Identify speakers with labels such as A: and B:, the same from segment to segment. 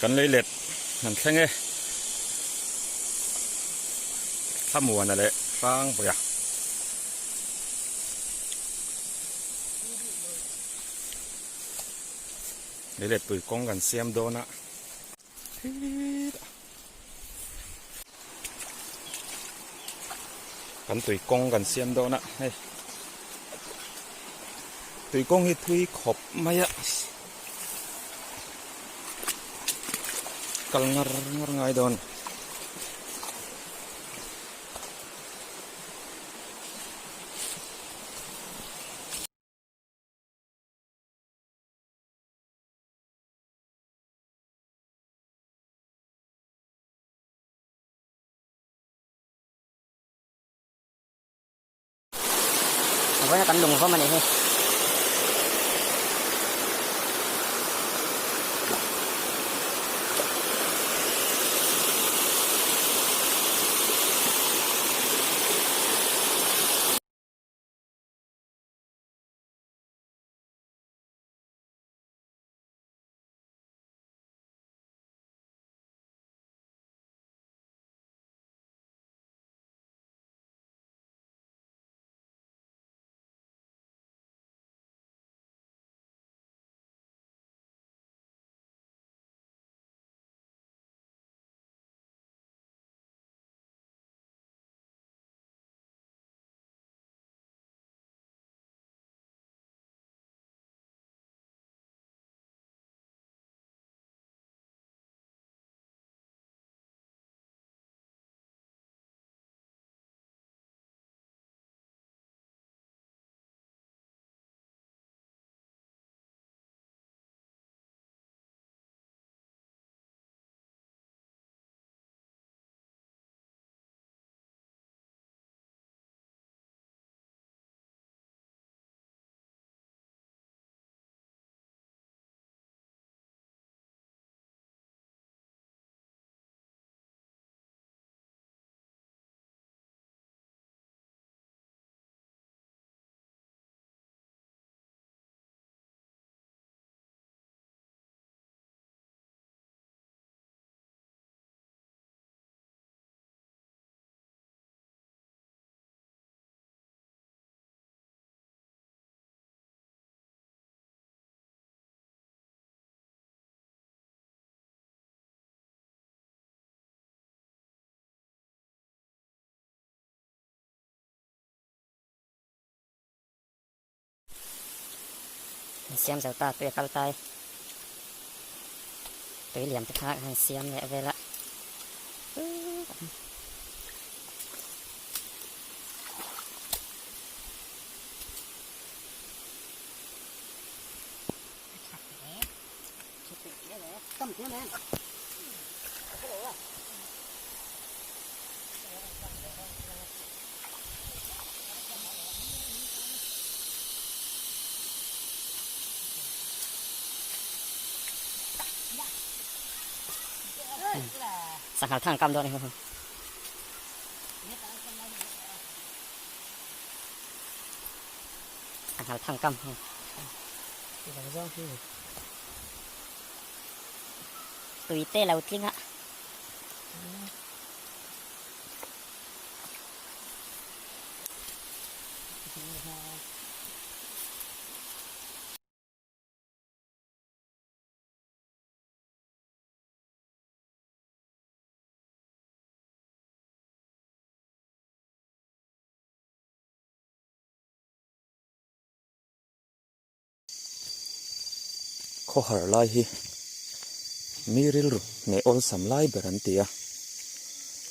A: กันเลยเล็ดนั่นแค่ไงข้ามัวนั่นแหละฟังไปอ่ะเลยเล็ดตุยกงกันเสียมโดนะกันตุยกงกันเสียมโดนะเฮ้ยตุยกงฮิตุยขบไม่อะกลงไงโดน
B: เอาไว้กันลุงเข้ามาเลยเสียมเสาตาตัวกระต่ายตัวเหลี่ยมตะขาให้เสียมเนี่ยเวลาสังหารทางกำด้วยนะครับสังหารทางกำตุยเต้เhlawhtlingฮะ
A: ข้อหาไล่ฮีมีริลรุในอลสัมไล่เบรันเตีย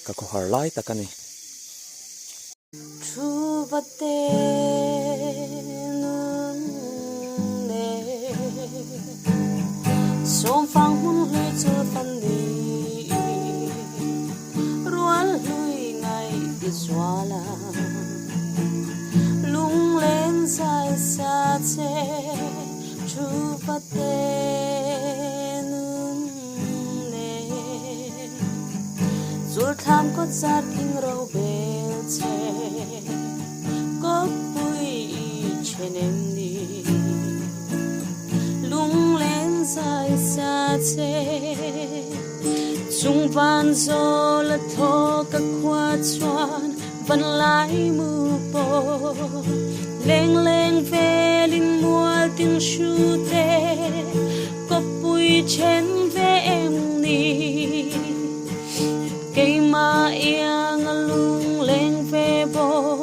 A: กับข้อหาไล่ตะกันนี่
B: ชูบัตเตนุนเนสมฟังหุ่นลุยจูฟันดีรัวลุยไงอิสวาลาลุงเล่นใจซาเจชูบัตเตนุนเนจูทำก็จัดกิงเราเบลเชก็ปุยเชนมดีลุงเล่นใจ sai xa chê chung van gió là thô các khoa choan vẫn lái mù bò lên lên về linh mua tiếng su tê có bụi trên về em đi cây mà yên lung lên về bò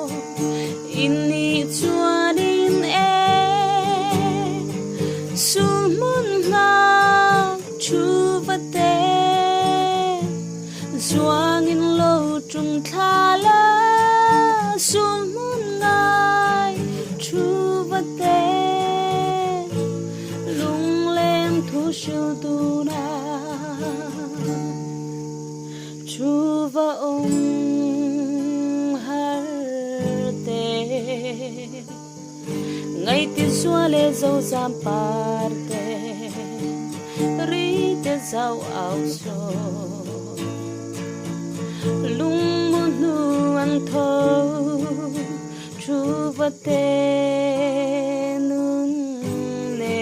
B: inni chua din e sul mun na chu va te zuang in lo trung tha la sul mun ngai chu va te lung lên thu siêu tu na chu va ngai tin xua lê dâu giam parte ri te dâu ao so lung mun nu an thâu chu va te nun ne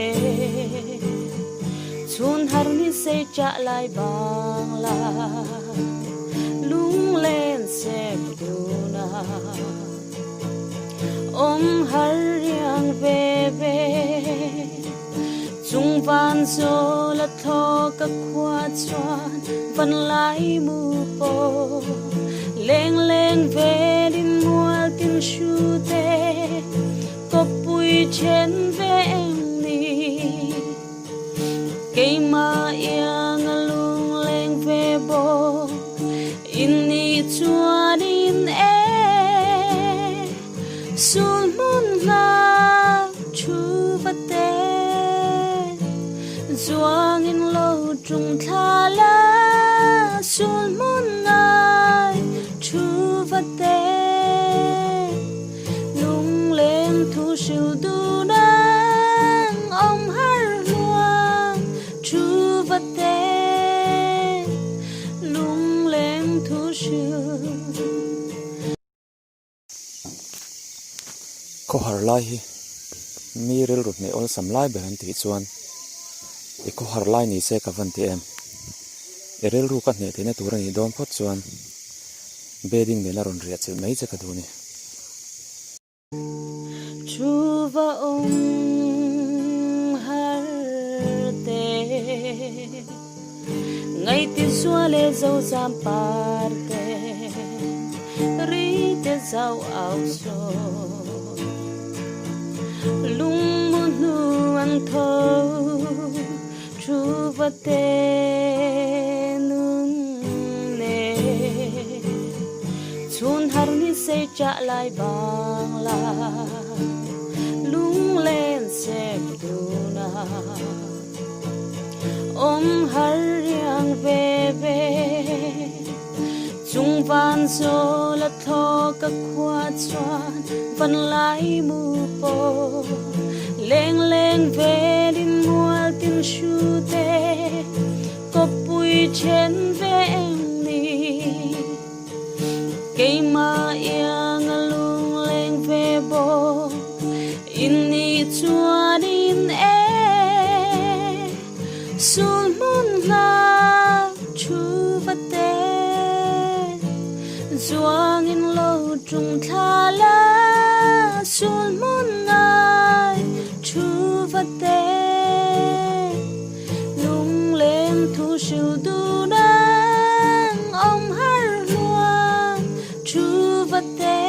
B: chun har ni se cha lai bang la lung lên xem tu na har riang về về chung van gió là thô các khoa choan vẫn lái mù bò lên lên về đi mua tiếng su tê có bụi trên về em đi cây mà yên lung lên về bò inni chua din e sul mun na chu va te zuang in lo trung tha la sul mun na chu va te lung lên thu siêu du đang ông har luang chu va te lung lên thu siêu
A: ko har lai hi mi ril rut ne ol sam lai beran ti chuan e ko har lai ni se ka van ti em e ril ru ka ne te na tur ni dom phot chuan bedding ne la ron ria chil mai che ka du ni
B: chu va har te ngai tin xua lê dâu giam parte ri te dâu ao so lung mun nu an thâu chu va te nun ne chun har ni se cha lai bang la lung lên xem tu na har riang về về chung van gió là thô các khoa choan vẫn lái mù bò lên lên về đi mua tiếng su tê có bụi trên về em đi cây mà yên lung lên về bò inni chua din e sul mun na chu va te zuang in lo trung tha la sul mun ngai chu va te lung lên thu siêu du đang ông har luang chu va te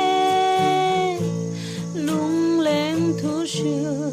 B: lung lên thu siêu